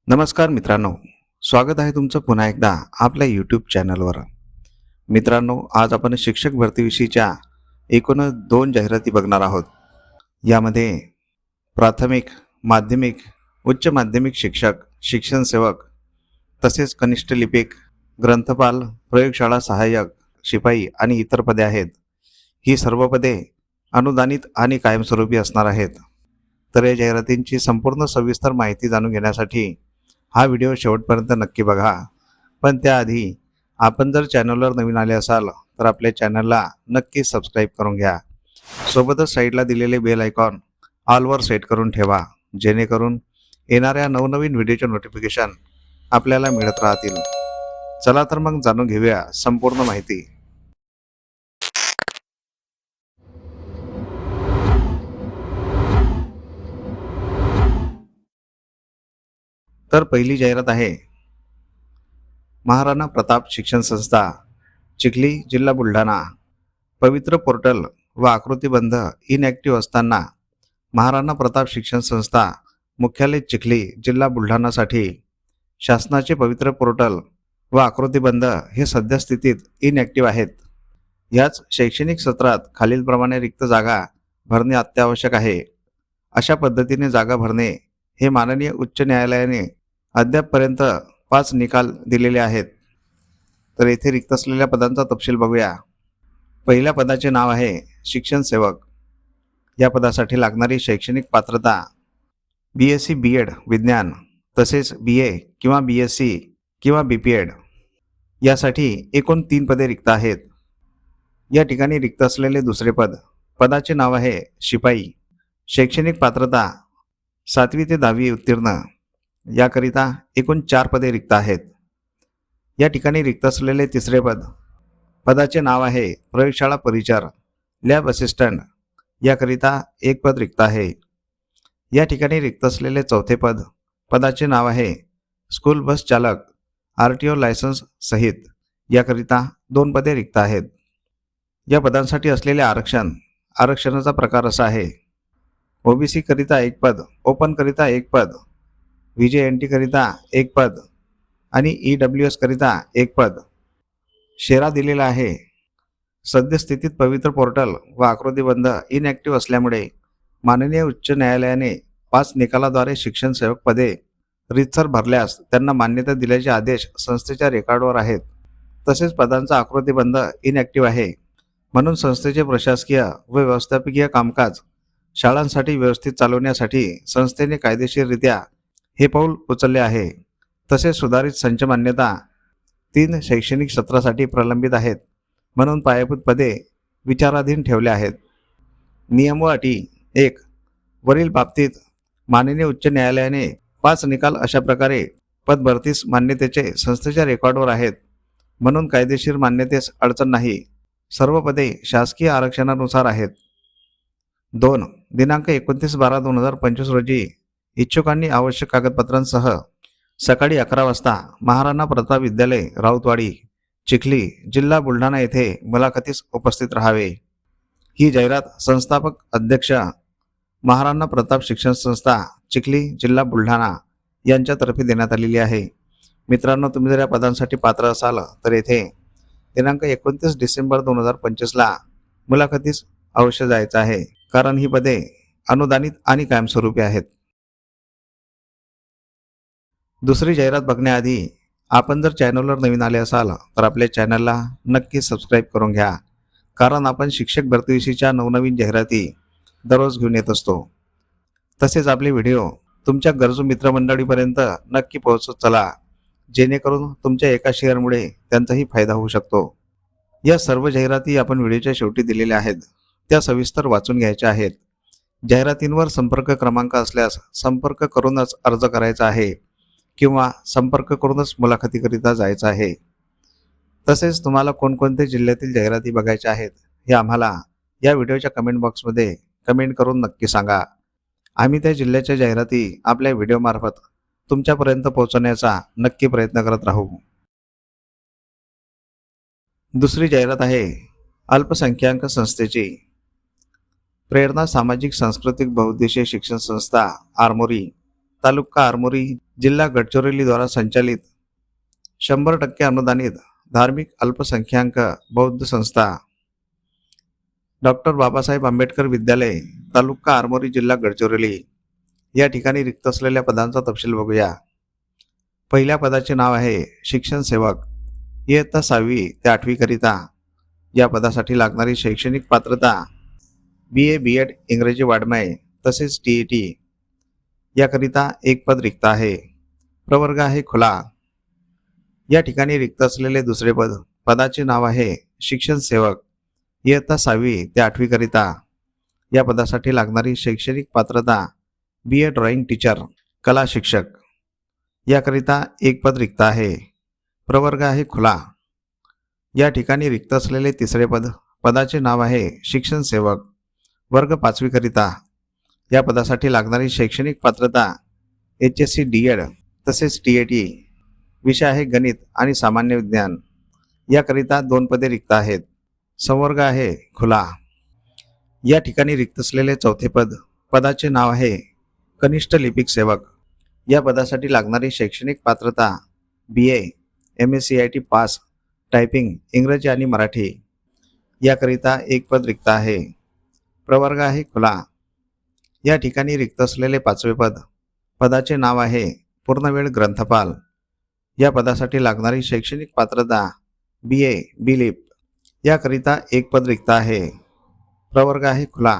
नमस्कार मित्रांनो, स्वागत आहे तुमचं पुन्हा एकदा आपल्या यूट्यूब चॅनलवर. मित्रांनो, आज आपण शिक्षक भरतीविषयीच्या एकूण 2 जाहिराती बघणार आहोत. यामध्ये प्राथमिक, माध्यमिक, उच्च माध्यमिक शिक्षक, शिक्षण सेवक तसेच कनिष्ठ लिपिक, ग्रंथपाल, प्रयोगशाळा सहाय्यक, शिपाई आणि इतर पदे आहेत. ही सर्व पदे अनुदानित आणि कायमस्वरूपी असणार आहेत. तर या जाहिरातींची संपूर्ण सविस्तर माहिती जाणून घेण्यासाठी हा व्हिडिओ शेवटपर्यंत नक्की बघा. पण त्याआधी आपण जर चॅनलवर नवीन आले असाल तर आपल्या चॅनलला नक्की सबस्क्राईब करून घ्या. सोबतच साईडला दिलेले बेल आयकॉन ऑलवर सेट करून ठेवा, जेणेकरून येणाऱ्या नवनवीन व्हिडिओचे नोटिफिकेशन आपल्याला मिळत राहतील. चला तर मग जाणून घेऊया संपूर्ण माहिती. तर पहिली जाहिरात आहे महाराणा प्रताप शिक्षण संस्था, चिखली, जिल्हा बुलढाणा. पवित्र पोर्टल व आकृतिबंध इनॅक्टिव्ह असताना महाराणा प्रताप शिक्षण संस्था मुख्यालय चिखली, जिल्हा बुलढाणासाठी शासनाचे पवित्र पोर्टल व आकृतिबंध हे सद्यस्थितीत इनॅक्टिव्ह आहेत. याच शैक्षणिक सत्रात खालीलप्रमाणे रिक्त जागा भरणे अत्यावश्यक आहे. अशा पद्धतीने जागा भरणे हे माननीय उच्च न्यायालयाने अद्यापपर्यंत 5 निकाल दिलेले आहेत. तर येथे रिक्त असलेल्या पदांचा तपशील बघूया. पहिल्या पदाचे नाव आहे शिक्षण सेवक. या पदासाठी लागणारी शैक्षणिक पात्रता BSc B.Ed विज्ञान तसेच BA किंवा BSc किंवा BPed. यासाठी एकूण 3 पदे रिक्त आहेत. या ठिकाणी रिक्त असलेले दुसरे पदाचे नाव आहे शिपाई. शैक्षणिक पात्रता 7वी ते 10वी उत्तीर्ण. याकरिता एकूण 4 पदे रिक्त आहेत. या ठिकाणी रिक्त असलेले तिसरे पदाचे नाव आहे प्रयोगशाळा परिचार, लॅब असिस्टंट. याकरिता 1 पद रिक्त आहे. या ठिकाणी रिक्त असलेले चौथे पदाचे नाव आहे स्कूल बस चालक, RTO लायसन्स सहित. याकरिता 2 पदे रिक्त आहेत. या पदांसाठी असलेले आरक्षणाचा प्रकार असा आहे: OBC करिता 1 पद, ओपन करिता 1 पद, VJNT करिता 1 पद आणि EWS करिता 1 पद. शेरा दिलेला आहे. सद्यस्थितीत पवित्र पोर्टल व आकृतिबंध इनॅक्टिव्ह असल्यामुळे माननीय उच्च न्यायालयाने 5 निकालाद्वारे शिक्षण सेवक पदे रीतसर भरल्यास त्यांना मान्यता दिल्याचे आदेश संस्थेच्या रेकॉर्डवर आहेत. तसेच पदांचा आकृतिबंध इनॅक्टिव्ह आहे, म्हणून संस्थेचे प्रशासकीय व व्यवस्थापकीय कामकाज शाळांसाठी व्यवस्थित चालवण्यासाठी संस्थेने कायदेशीररित्या हे पाऊल उचलले आहे. तसेच सुधारित संच मान्यता 3 शैक्षणिक सत्रासाठी प्रलंबित आहेत, म्हणून पायाभूत पदे विचाराधीन ठेवले आहेत. नियम व अटी: 1. वरील बाबतीत माननीय उच्च न्यायालयाने 5 निकाल अशा प्रकारे पद भरतीस मान्यतेचे संस्थेच्या रेकॉर्डवर आहेत, म्हणून कायदेशीर मान्यतेस अडचण नाही. सर्व पदे शासकीय आरक्षणानुसार आहेत. 2. दिनांक 29/12/2025 रोजी इच्छुकांनी आवश्यक कागदपत्रांसह सकाळी 11 वाजता महाराणा प्रताप विद्यालय, राऊतवाडी, चिखली, जिल्हा बुलढाणा येथे मुलाखतीस उपस्थित राहावे. ही जाहिरात संस्थापक अध्यक्ष महाराणा प्रताप शिक्षण संस्था, चिखली, जिल्हा बुलढाणा यांच्यातर्फे देण्यात आलेली आहे. मित्रांनो, तुम्ही जर या पदांसाठी पात्र असाल तर येथे दिनांक 29 डिसेंबर 2025 ला मुलाखतीस अवश्य जायचं आहे, कारण ही पदे अनुदानित आणि कायमस्वरूपी आहेत. दुसरी जाहिरात बघण्याआधी आपण जर चॅनलवर नवीन आले असाल तर आपल्या चॅनलला नक्की सबस्क्राईब करून घ्या, कारण आपण शिक्षक भरतीविषयीच्या नवनवीन जाहिराती दररोज घेऊन येत असतो. तसेच आपले व्हिडिओ तुमच्या गरजू मित्रमंडळीपर्यंत नक्की पोहोचत चला, जेणेकरून तुमच्या एका शेअरमुळे त्यांचाही फायदा होऊ शकतो. या सर्व जाहिराती आपण व्हिडिओच्या शेवटी दिलेल्या आहेत, त्या सविस्तर वाचून घ्यायच्या आहेत. जाहिरातींवर संपर्क क्रमांक असल्यास संपर्क करूनच अर्ज करायचा आहे किंवा संपर्क करूनच मुलाखतीकरिता जायचं आहे. तसेच तुम्हाला कोणकोणत्या जिल्ह्यातील जाहिराती बघायच्या आहेत हे आम्हाला या व्हिडिओच्या कमेंट बॉक्समध्ये कमेंट करून नक्की सांगा. आम्ही त्या जिल्ह्याच्या जाहिराती आपल्या व्हिडिओमार्फत तुमच्यापर्यंत पोहोचवण्याचा नक्की प्रयत्न करत राहू. दुसरी जाहिरात आहे अल्पसंख्याक संस्थेची. प्रेरणा सामाजिक सांस्कृतिक बहुउद्देशीय शिक्षण संस्था, आरमोरी. तालुका आरमोरी जिल्हा गडचिरोली द्वारा संचालित 100% अनुदानित धार्मिक अल्पसंख्याक बौद्ध संस्था डॉक्टर बाबासाहेब आंबेडकर विद्यालय तालुका आरमोरी जिल्हा गडचिरोली या ठिकाणी रिक्त असलेल्या पदांचा तपशील बघूया. पहिल्या पदाचे नाव आहे शिक्षण सेवक, इयत्ता 6वी ते 8वी करिता. या पदासाठी लागणारी शैक्षणिक पात्रता BA BEd इंग्रजी वाङ्मय तसेच TET. याकरिता एक पद रिक्त आहे. प्रवर्ग आहे खुला. या ठिकाणी रिक्त असलेले दुसरे पद, पदाचे नाव आहे शिक्षण सेवक, इयत्ता 6वी ते 8वी करिता. या पदासाठी लागणारी शैक्षणिक पात्रता BA ड्रॉइंग टीचर कला शिक्षक. याकरिता एक पद रिक्त आहे. प्रवर्ग आहे खुला. या ठिकाणी रिक्त असलेले तिसरे पद, पदाचे नाव आहे शिक्षण सेवक, वर्ग 5वी करिता. या पदासाठी लागणारी शैक्षणिक पात्रता HSC DEd तसेच TET. विषय आहे गणित आणि सामान्य विज्ञान. याकरिता 2 पदे रिक्त आहेत. संवर्ग आहे खुला. या ठिकाणी रिक्त असलेले चौथे पद, पदाचे नाव आहे कनिष्ठ लिपिक सेवक. या पदासाठी लागणारी शैक्षणिक पात्रता BA MSc पास टायपिंग इंग्रजी आणि मराठी. याकरिता एक पद रिक्त आहे. प्रवर्ग आहे खुला. या ठिकाणी रिक्त असलेले 5वे पद, पदाचे नाव आहे पूर्णवेळ ग्रंथपाल. या पदासाठी लागणारी शैक्षणिक पात्रता BA BLIP. याकरिता एक पद रिक्त आहे. प्रवर्ग आहे खुला.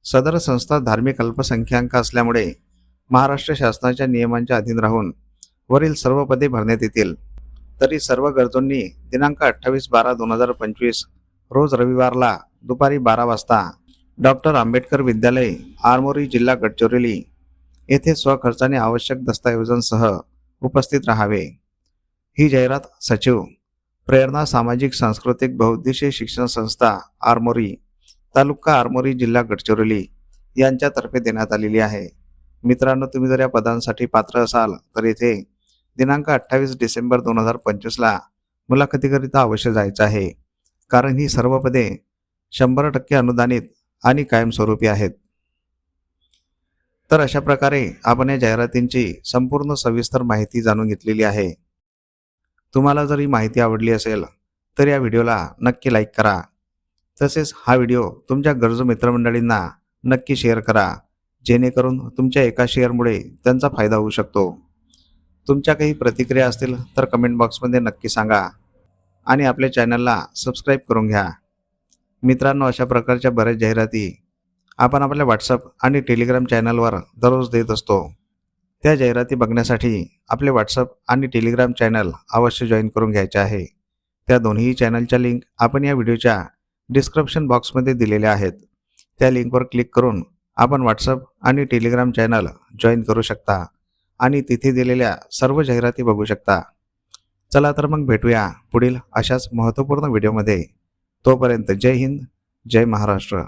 सदर संस्था धार्मिक अल्पसंख्याक असल्यामुळे महाराष्ट्र शासनाच्या नियमांच्या अधीन राहून वरील सर्व पदे भरण्यात येतील. तरी सर्व गरजूंनी दिनांक 28/12/2025 रोज रविवारला दुपारी 12 वाजता डॉक्टर आंबेडकर विद्यालय आरमोरी जिल्हा गडचिरोली येथे स्वखर्चाने आवश्यक दस्तऐवजांसह उपस्थित राहावे. ही जाहिरात सचिव प्रेरणा सामाजिक सांस्कृतिक बहुउद्देशीय शिक्षण संस्था आरमोरी तालुका आरमोरी जिल्हा गडचिरोली यांच्यातर्फे देण्यात आलेली आहे. मित्रांनो, तुम्ही जर या पदांसाठी पात्र असाल तर येथे दिनांक 28 डिसेंबर 2025ला मुलाखतीकरिता अवश्य जायचं आहे. कारण ही सर्व पदे 100% अनुदानित आणि कायमस्वरूपी आहेत. तर अशा प्रकारे आपण या जाहिरातींची संपूर्ण सविस्तर माहिती जाणून घेतलेली आहे. तुम्हाला जर ही माहिती आवडली असेल तर या व्हिडिओला नक्की लाईक करा. तसेच हा व्हिडिओ तुमच्या गरजू मित्रमंडळींना नक्की शेअर करा, जेणेकरून तुमच्या एका शेअरमुळे त्यांचा फायदा होऊ शकतो. तुमच्या काही प्रतिक्रिया असतील तर कमेंट बॉक्समध्ये नक्की सांगा आणि आपल्या चॅनलला सबस्क्राईब करून घ्या. मित्रांनो, अशा प्रकारच्या बऱ्याच जाहिराती आपण आपल्या WhatsApp आणि टेलिग्राम चॅनलवर दररोज देत असतो. त्या जाहिराती बघण्यासाठी आपले WhatsApp आणि टेलिग्राम चॅनल अवश्य जॉईन करून घ्यायचे आहे. त्या दोन्ही चॅनलच्या लिंक आपण या व्हिडिओच्या डिस्क्रिप्शन बॉक्समध्ये दिलेल्या आहेत. त्या लिंकवर क्लिक करून आपण WhatsApp आणि टेलिग्राम चॅनल जॉईन करू शकता आणि तिथे दिलेल्या सर्व जाहिराती बघू शकता. चला तर मग भेटूया पुढील अशाच महत्त्वपूर्ण व्हिडिओमध्ये. तोपर्यंत जय हिंद, जय महाराष्ट्र.